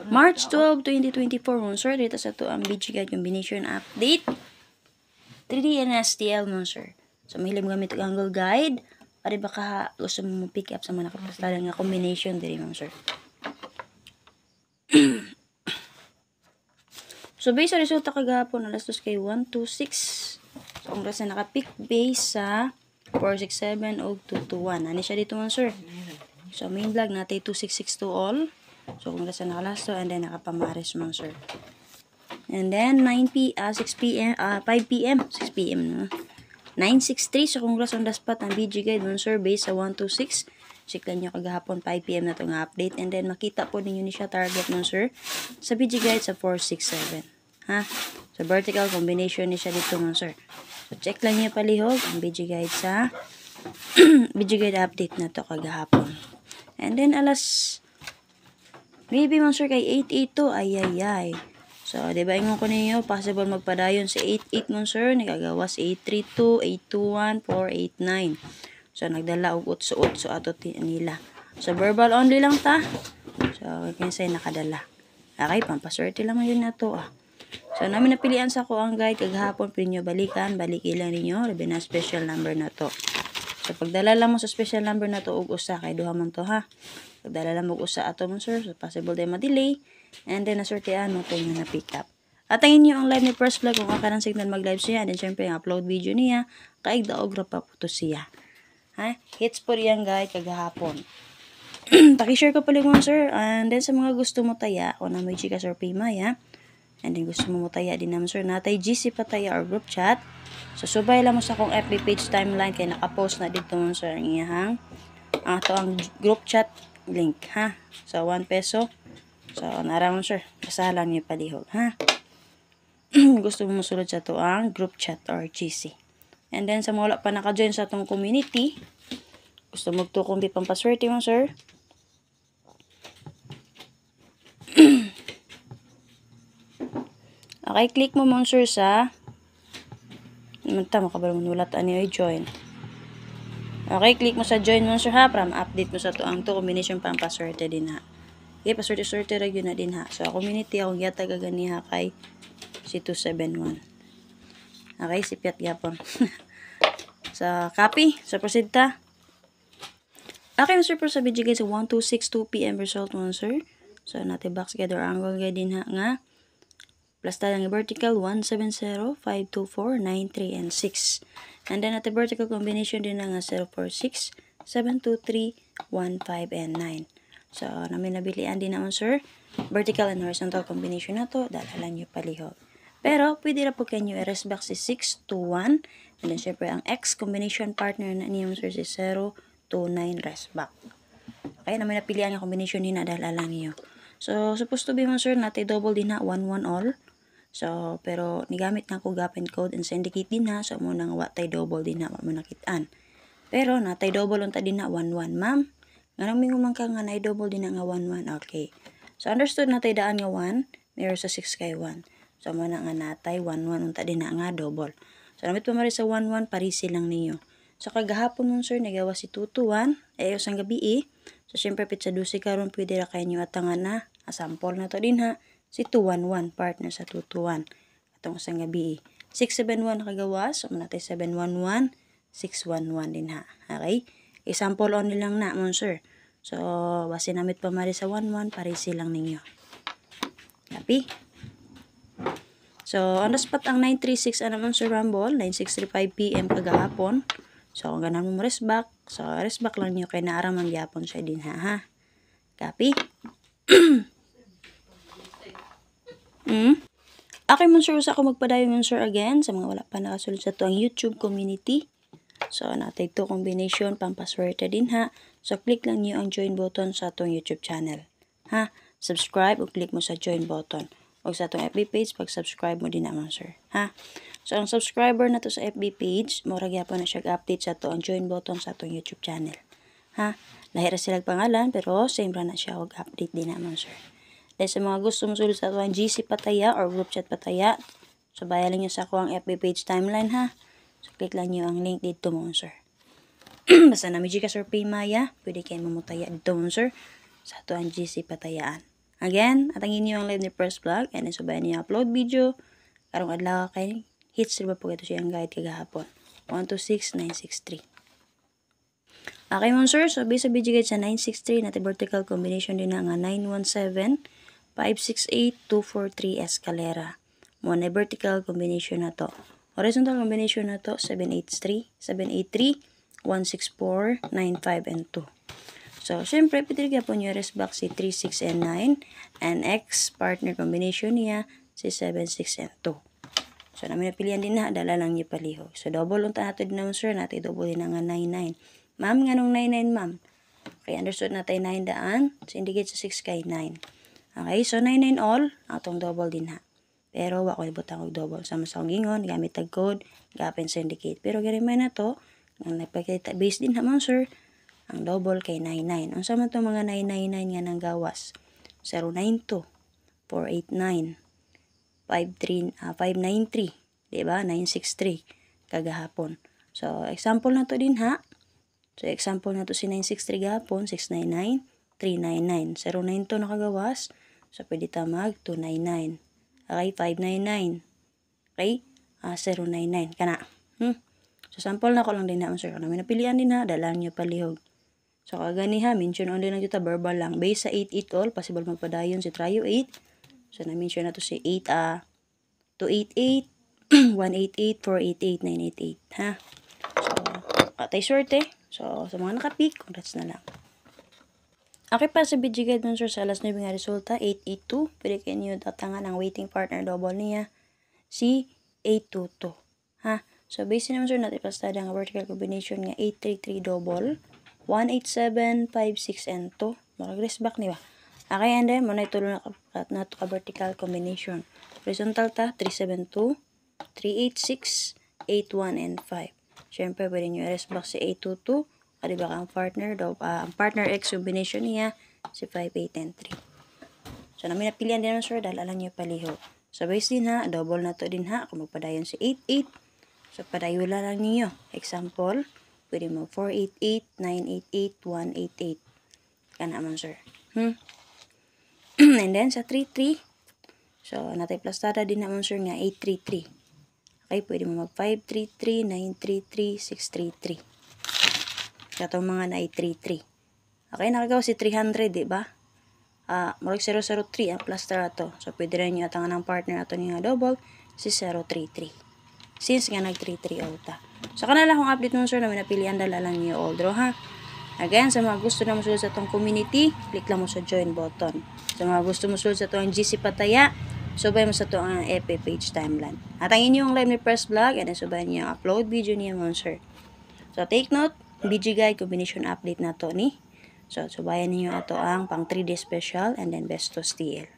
March 12, 2024 mo sir. Dito sa to ang BG Guide combination update. 3D and STL mo sir. So mahilig mo gamit ang Google Guide. Pari baka gusto mo pick up sa mga nakapasala nga combination diri mo sir. So base sa resulta kagahapon alas 2 kay 126. So ang rasa naka-pick base sa 467 o 221. Ani siya dito mo sir. So main vlog natin 2662 all. So kung nasa nakalasto and then nakapamaris mo sir. And then 6 p.m. 5 p.m. 6 p.m. no. 963 so kung on the spot ang BG Guide mo sir base sa 126. Check lang nyo kagahapon 5 p.m. na itong update. And then makita po ninyo ni siya target mo sir sa BG Guide sa 467. Ha? So vertical combination ni siya dito mo sir. So check lang nyo palihog ang BG Guide sa BG Guide update na to kagahapon. And then alas maybe mo sir kay 882 ay. So, di ba ingon ko ninyo, possible magpadayon sa 88 mo sir, nagagawas 832, 821, 489. So, nagdala og 88 ato nila. So, verbal only lang ta. So, kinsay nakadala. Okay, pampaswerte lang yun na to So, namin napilian sa ko ang guide kagahapon, pwede nyo balikan, balikilan ninyo, labi na special number na to. So, pagdala lang mo sa special number na to, og usa, kay duha man to ha. Pagdala lang mo usa ato mo sir, so possible day ma-delay. And then, nasortean mo ito yung na-pick up. At tingin nyo ang live ni First Vlog kung kakaroon signal mag-live siya. And then, syempre, yung upload video niya. Kaig daog pa po to siya. Ha? Hits po riyan guys, kagahapon. Pakishare ko pala mo, sir. And then, sa mga gusto mo taya, o na may Gcash or Paymaya. And then, gusto mo taya din naman, sir. Natay GC pataya or group chat. So, subay lang mo sa akong FB page timeline. Kaya nakapost na dito mo, sir. Ang iyahang. Ito ang group chat link, ha? So, 1 peso. So, naramon sir, kasalan niyo palihog, ha? Gusto mo musulod sa to ang group chat or GC. And then, sa mga wala pa naka-join sa itong community, gusto mo ito kung di pampaswerte mo, sir. Okay, click mo mo, sir, sa tama ka ba manulat niyo i-join. Okay, click mo sa join mo, sir, ha? Para ma-update mo sa to ang to combination pampaswerte din, ha? Okay, paswerte-swerte ra yun na din ha. So, community akong yata gaganiha kay si 271. Okay, si Piat Gapon. Sa copy, sa proceed ta. Okay, sir, po sa video guys, 1262 p.m. result mo, sir. So, natin box gather angle guide din ha nga. Plus tayo ng vertical, 170, 524, 93, and 6. And then, natin vertical combination din na nga 046, 723, 15, and 9. So, namin nabilian din naman, sir. Vertical and horizontal combination na to. Dalalan nyo palihog. Pero, pwede na po kanyo i-rest back si 6 to 1. And then, syempre, ang X combination partner na niyo, sir, si 0 to 9 rest back. Okay, namin napilian yung combination din na dalalan niyo. So, supposed to be mo, sir, natay double din na 1-1 all. So, pero, nigamit na ko gap and code and syndicate din na. So, muna nga watay double din na, mo nakitaan. Pero, natay double unta din na 1-1, ma'am. Nga namin kumang ka nga na-double din nga 1-1. Okay. So, understood natay daan nga 1. Meron sa 6 kay 1. So, muna nga natay 1-1. Unta din na nga double. So, namit pa mari sa 1-1. Parisi lang ninyo. So, kagahapon nun, sir, nagawa si 2-1. Usang gabi So, syempre, pitsa 12 karon pwede ra kayo nyo atangan na. Sample na to din ha. Si 2-1-1. Partner sa 2-2-1. Atong usang gabi 6-7-1 nakagawa. So, natay 7-1-1. 6-1-1 din ha. Okay? I-sample only lang na mo, sir. So, base namit pa mari sa 1-1, parisi lang ninyo. Copy? So, on the spot ang 936, ano mo, sir, Rumble, 9635 p.m. kagahapon. So, kung ganan mo rest back, so, rest back lang nyo kay naaraman gyapon siya din, ha? Copy? Okay, mo, sir, sa ako magpadayon mo, sir, again, sa mga wala pa nakasulod sa to ang YouTube community. So, natay to combination, pampaswerte din ha. So, click lang niyo ang join button sa atong YouTube channel. Ha? Subscribe o click mo sa join button. O sa atong FB page, pag-subscribe mo din naman, sir. Ha? So, ang subscriber na to sa FB page, murag yapon na siya update sa to ang join button sa atong YouTube channel. Ha? Lahira silang pangalan, pero same ra na siya og update din naman, sir. Dahil sa mga gusto mo sulod sa to ang GC pataya or group chat pataya, so, bayalan niyo sa ako ang FB page timeline, ha? So, click lang nyo ang link dito mo, sir. Basta na may Gcash or Paymaya, pwede kayo mamutaya dito mo, sir. sa ato ang GC Patayaan. Again, atangin niyo ang live ni First Vlog and then subayan niyo upload video. Karong adlaw kay hits ba po ito siyang guide kagahapon. 126963. Okay mo sir, so base sa video guide sa 963 natin vertical combination din na nga 917, 568, 243 escalera. Muna vertical combination na to. Horizontal combination na to 783, 783, 164, 95 and 2. So, syempre, pitilga po nyo box si 3, 6, and 9. And X partner combination niya si 7, 6, and 2. So, namin napilihan din na, dala lang niyo palihog. So, double unta nato din naman sir, natin double din na nga 9, 9. Ma'am, nga nung 9, 9, ma'am. Okay, understood natin 9 daan. So, indicate sa 6 kay 9. Okay, so 9, 9 all, atong double din ha. Pero, wako ibutang og double. Sama sa gingon, gamit tag code, gapin sa indicate. Pero, ganun man na to, ang nagpakita, base din naman sir, ang double kay 99. Ang sama to mga 999 nga nang gawas. 092, 489, 593, diba? 963 kagahapon. So, example na to din ha. So, example na to si 963 gahapon, 699, 399. 092 nakagawas. So, pwede ta mag 299. Okay, 599. Okay, 099. Kana. So, sample na ko lang din na, sir. Kung namin napilihan din ha, dalang nyo palihog. So, kagani ha, mention only lang dito, verbal lang. Base sa 8, 8 all, possible magpadayon si Trio 8. So, na-mention na to si 8, 288, 188, 488, 988, ha? So, katay swerte. So, sa mga nakapik, congrats na lang. Okay pa sa video guide nun, sir, sa alas 9 nga resulta, 882. Pwede kayo nyo tatangan ang waiting partner double niya, si 822, ha? So, base naman, sir, natin pastada ang vertical combination nga 833 double, 187, 56, and 2. Mag-rest back niya. Okay, and then, muna ituloy na to ka vertical combination. Horizontal ta, 372, 386, 81, and 5. Siyempre, pwede nyo rest back si 822. O, diba ang partner, ang partner X combination niya, si 58 and 3. So, namin napilihan din naman, sir, dahil alam nyo paliho. So, base din ha, double na to din ha, kung magpadayon si 88. So, padayula lang niyo. Example, pwede mo 488, 988, 188. Kana man, sir. And then, sa 33, so, natay plastada din naman, sir, nga 833. Okay, pwede mo mag 533, 933, 633. Katong mga na 833. Okay, nakagawa si 300, diba? Murag 003 ang plaster ato. So, pwede rin nyo atangan ng partner ato nga double, si 033. Since nga nag-33 ta. So, kanala kong update nun, sir, na minapilihan dala lang niyo all draw, ha? Again, sa mga gusto na musulod sa itong community, click lang mo sa join button. Sa mga gusto musulod sa itong GC Pataya, subay mo sa itong FB page timeline. At ang inyong live ni First Vlog, and subay niyo ang upload video niya mo, sir. So, take note, video guide combination update na to ni. So, subayan niyo ato ang pang 3D special and then Bestos TL.